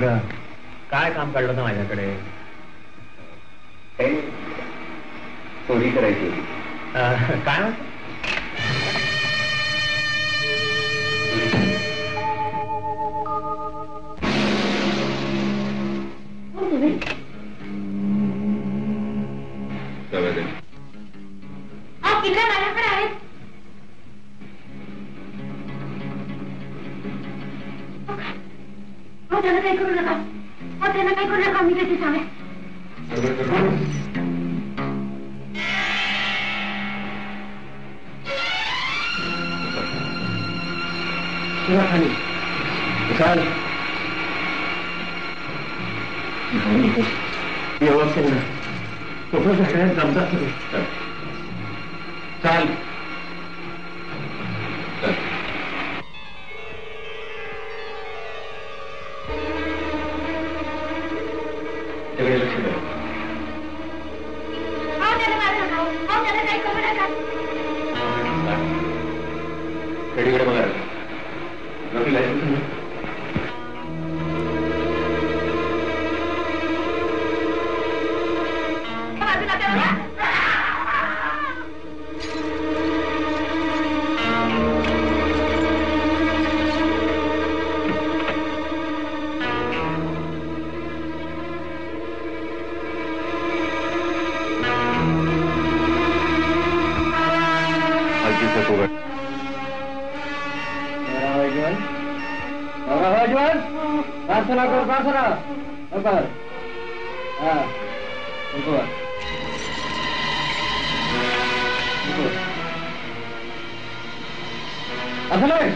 काय काम काढलं ना माझ्याकडे? चोरी करायची होती. काय म्हणतो? किल्ला माझ्याकडे आहे. त्याला काही करू नका. त्याला काही करू नका. मी त्याची सांगेन. खाली चाल. व्यवस्थित ना कुठं सगळ्यात जमतात तुम्ही. चाल. लक्ष द्या. त्याला काही करू नका. कडीकडे बघा. नक्की लाईसेन्स प्रार्थना कर. प्रार्थना कर. असं नाही.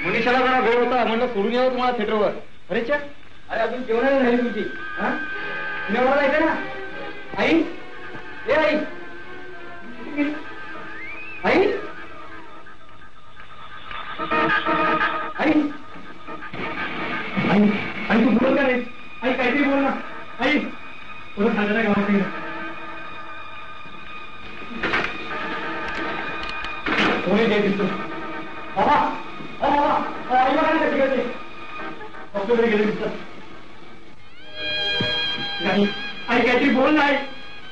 मनीषाला जरा वेळ होता म्हणलं सोडून यावं तुम्हाला थिएटरवर. अरेच्या अरे अजून जेवणाला राहील तुमची. जेवणाला जायचं ना. आई ए आई आई आई आई आई तू बोल का रे. आई काहीतरी बोल ना. आई परत सांगा ना गावात. कोणी जे दिसतो बाबा. आईला काय कशी करते. डॉक्टरकडे गेले दिसतात. नाही आई काहीतरी बोल नाही.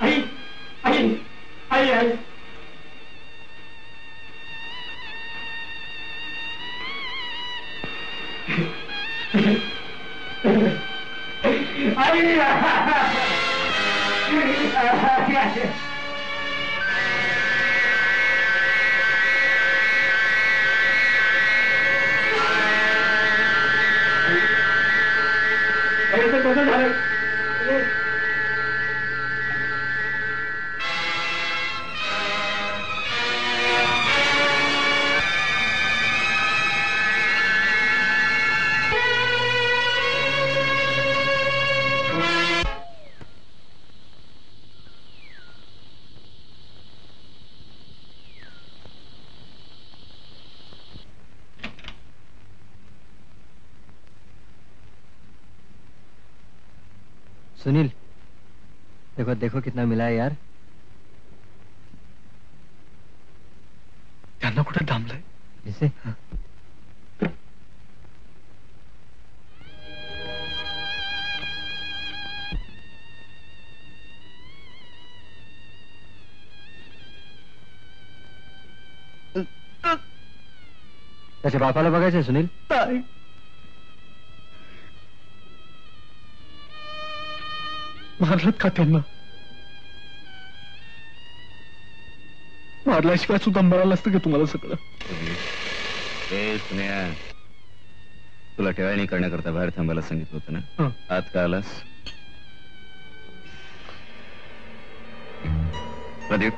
आई आई आई आई कसं झालं. सुनील देखो देखो कितना मिला है यार. त्यांना कुठे थांबलंय. इसे त्याच्या बापाला बघायचंय सुनील. नाही. मारलत का त्यांना? मारल्याशिवाय सुद्धा मरायला असतं का तुम्हाला सगळं? तुला टेवाळणी करण्याकरता बाहेर थांबायला सांगितलं होतं ना. आत का आलास? प्रदीप,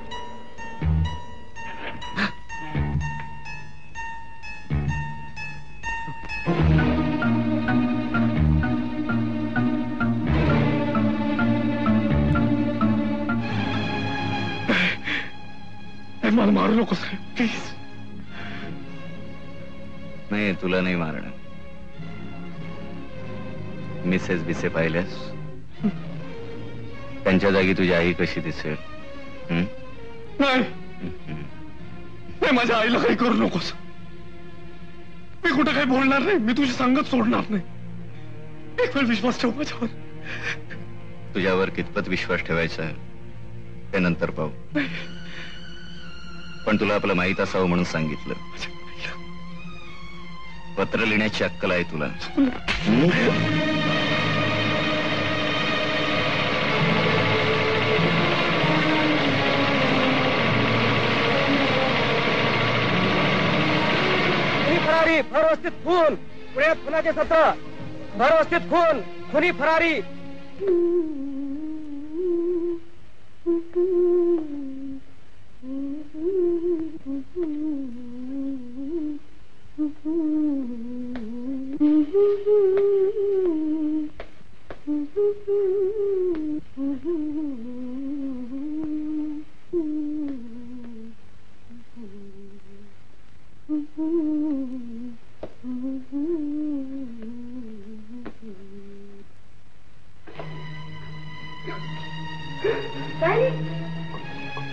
मला मारू नको साहेब, प्लीज. नाही, तुला नाही मारणार. मिसेस बिसे पाहिल्यास त्यांच्या जागी तुझी आई कशी दिसेल? नाही, नाही, माझ्या आईला काही करू नकोस. मी कुठं काही बोलणार नाही. मी तुझी संगत सोडणार नाही. एक वेळ विश्वास ठेव माझ्यावर. तुझ्यावर कितपत विश्वास ठेवायचा ते नंतर पाहू. पण तुला आपलं माहीत असावं म्हणून सांगितलं. पत्र लिहिण्याची अक्कल आहे तुला? फरारी, भरवस्थित खून. पुण्यात खुनाचे सत्र. भरवस्थित खून, खुनी फरारी.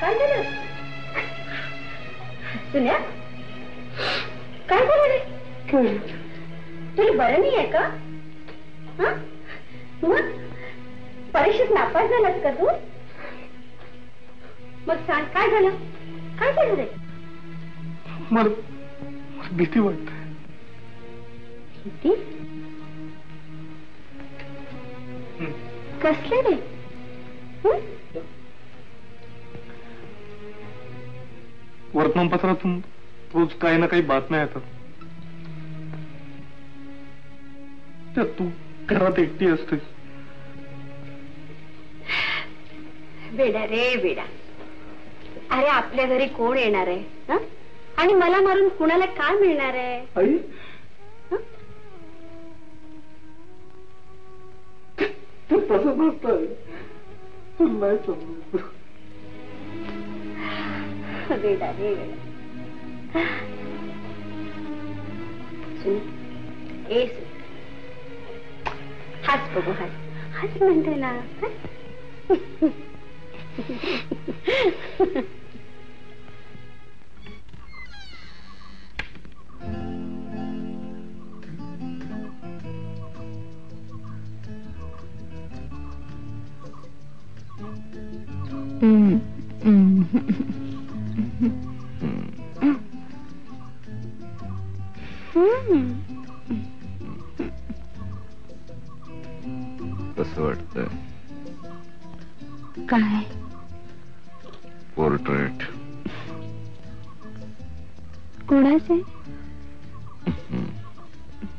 काय झालं सुन्या? काय झालं रे? तुला बरं नाही आहे का? मग परीक्षेत नापास झालास का तू? मग सांग, काय झालं? काय झालं रे? मला भीती वाटते. भीती? कसले रे? वर्तमानपत्रातून रोज काही ना काही बातम्या येतात. त्यात तू घरात एकटी असतेस. बेडा रे बेडा. अरे आपल्या घरी कोण येणार आहे? आणि मला मारून कुणाला काय मिळणार आहे? आई, तसं नसतं. तुला नाही समजत. बेडा रे बेडा. ए हाच बघू, हाच म्हणते ना. कसं वाटतंय? काय? पोर्ट्रेट कोणाचे?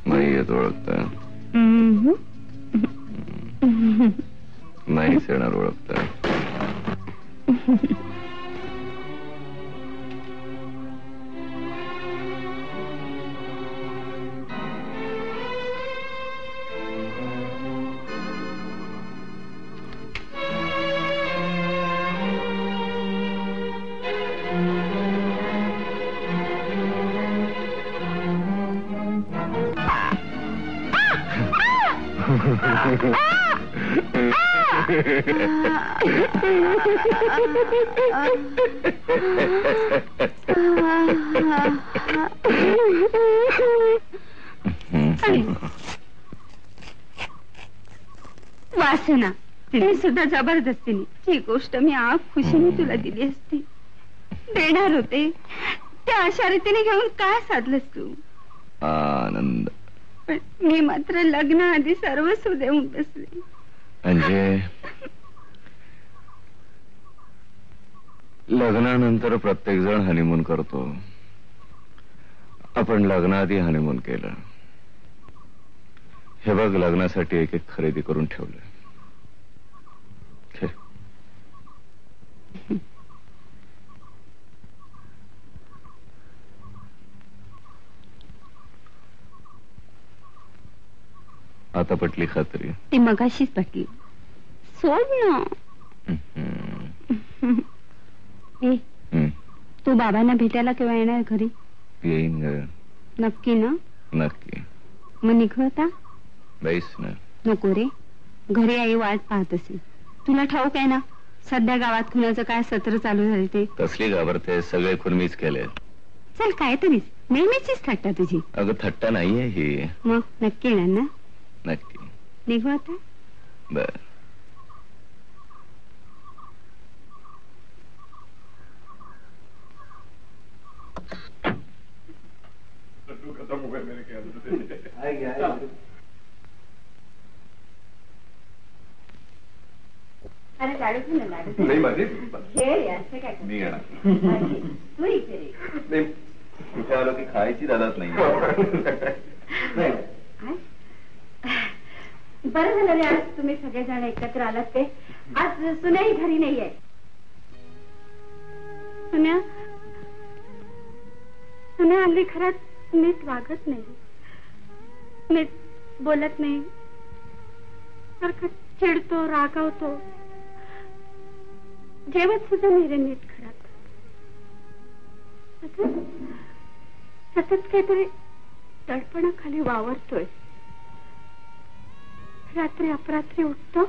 नाही येत ओळखता? नाहीच येणार ओळखता. वासना, ते सुद्धा जबरदस्तीने. ही गोष्ट मी खुशीने तुला दिली असती, देणार होते. त्या अशा रीतीने घेऊन काय साधलंस तू? आनंद. पण मी मात्र लग्नाआधी सर्वस्व देऊन बसले. म्हणजे लग्नानंतर प्रत्येक जण हनीमून करतो. आपण लग्नाआधी हनीमून केलं. हे बघ, लग्नासाठी एक एक खरेदी करून ठेवलं. आता पटली खात्री? ती मगाशीच पटली. सोड ना. ए, तू बाबांना भेटायला केव्हा येणार घरी? येईन ग. नक्की ना? नक्की. मग निघू आता? बैस ना. नको रे, घरी आई वाट पाहत असेल. तुला ठाऊक आहे ना सध्या गावात खुनाचं काय सत्र चालू झाले ते? कसली घाबरते? सगळे खून मीच केले. चल काय तरीच, नेहमीचीच थट्टा तुझी. अगं थट्टा नाहीये ही. मग नक्की येणार ना? नक्की. निघू आता? बर. अरे लाडू घे ना, लाडू घे. नाही माझे घे रे, असं काय मी येणार. करते? तू इथे रे. नाही, तिथे आलो की खायची दादाच नाही. बरं झालं रे, आज तुम्ही सगळेजण एकत्र आलात ते. आज सुन्याही घरी नाहीये. सुन्या सुन्या हल्ली खरंच नीट वागत नाही, नीट बोलत नाही, सारखं चिडतो, रागावतो. जेवत सुद्धा नाही रे नीट खरात. सतत काहीतरी दडपणाखाली वावरतोय. रात्री अपरात्री उठतो,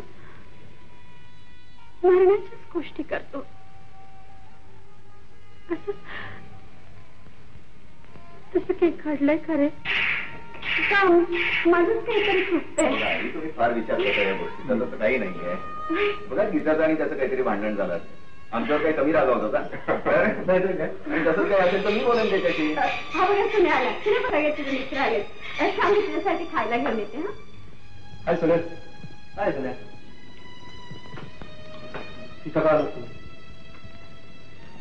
मरणाच्याच गोष्टी करतो. तसं काही घडलंय खरे का? माझंच काहीतरी चुकतंय. तुम्ही फार विचार करता या गोष्टी. तसं काही नाहीये. बघा, गीताचं आणि त्याचं काहीतरी भांडण झालं. आमच्यावर काही कमी रागा होता का? आणि तसंच काय असेल तर मी बोलेन त्याच्याशी. हा बघा, तुम्ही आला. तुला बघा, तुझे मित्र आले. सांगू तुझ्यासाठी खायला घेऊन येते. हा, काय सुनेल? काय सुनेल? ती सकाळ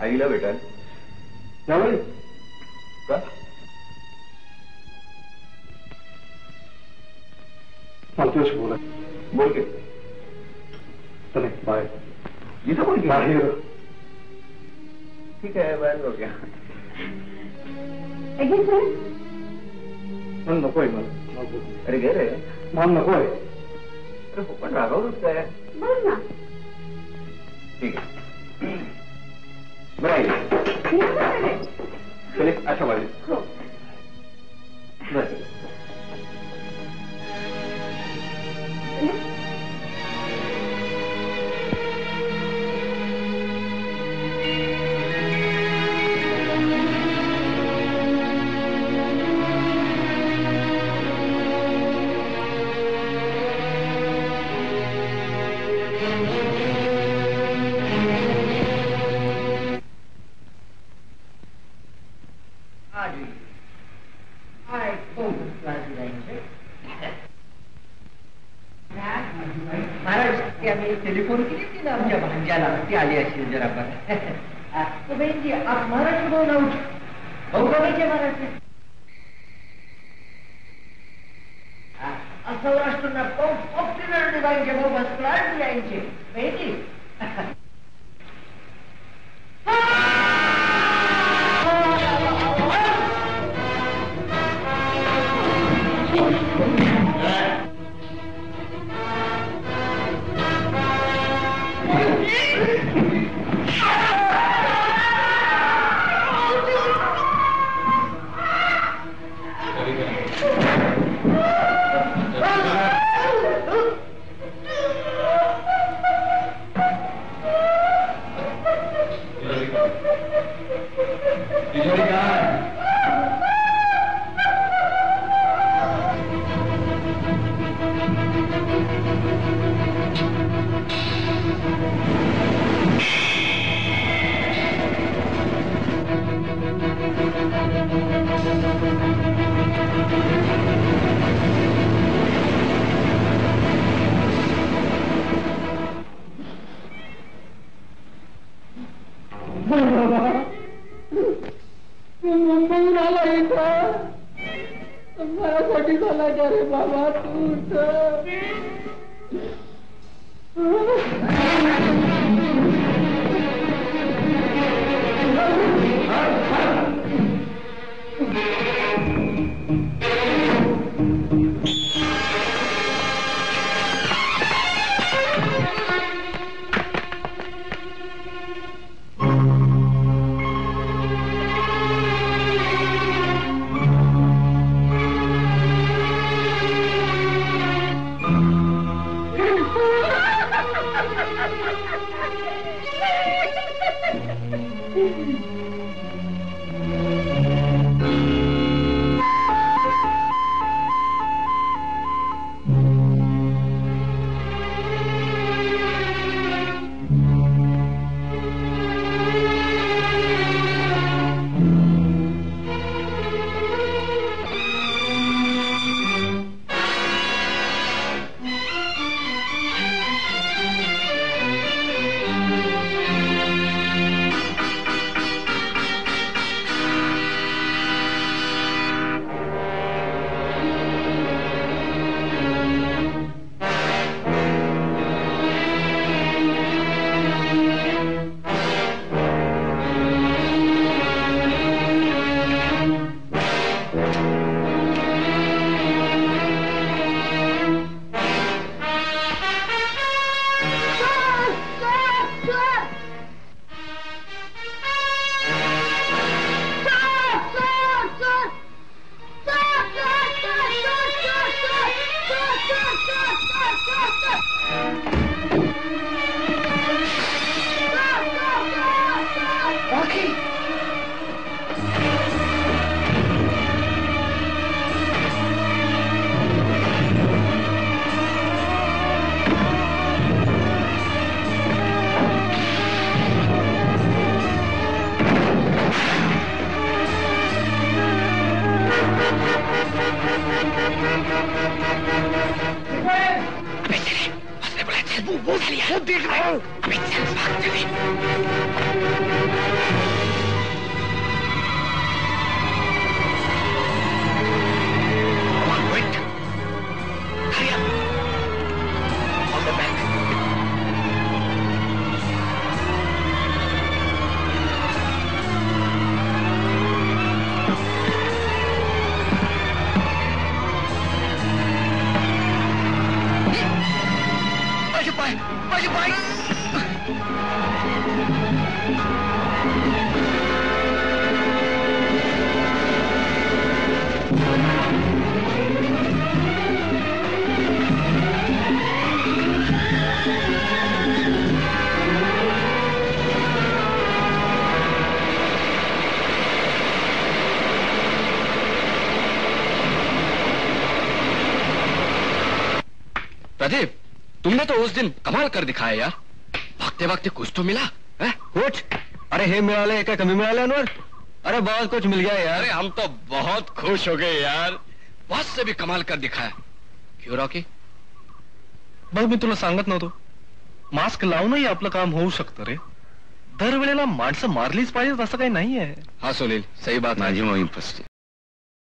आईला भेटाल त्यामुळे का? मला तुझ्याशी बोला. बोल के. चले बाहेर. इथं बोल की. बाहेर. ठीक आहे, बाहेर जाऊ घ्या. मला नकोय. मला अरे गे रे. मला नकोय. अरे हो, पण रागावतोच काय? बोल ना. ठीक आहे. बरं आहे. चले, अशा वाढली. हो. बरं. महाराज, ती आम्ही टेलिफोन केली होती ना आमच्या भांज्याला, ती आली असेल जरा बरं. बहिणजी, आप महाराष्ट्र भाऊ नाव भाऊबाबाचे महाराष्ट्र सौराष्ट्र पॉप्युलर डिझाईनचे भाऊ भस्कराट यांचे बहिणी. झाला इथं? माझ्यासाठी झाला का रे बाबा तू प्रदीप, तुमने तो उस दिन कमाल कर दिखाया यार. भागते भागते कुछ तो मिला है? कुछ? अरे हे मिळाले काय कमी मिळाले अनवर? अरे बहुत कुछ मिल गया यार. अरे हम तो बहुत खुश हो गए यार. बॉस से भी कमाल कर दिखाया. क्यों रॉकी? बघ मी तुला सांगत नव्हतो, मास्क लावूनही आपलं काम होऊ शकतं रे. दरवेळेला माणसं मारलीच पाहिजेत असं काही नाहीये. हाँ सुनील, सही बात. माझी मोहीम फसली.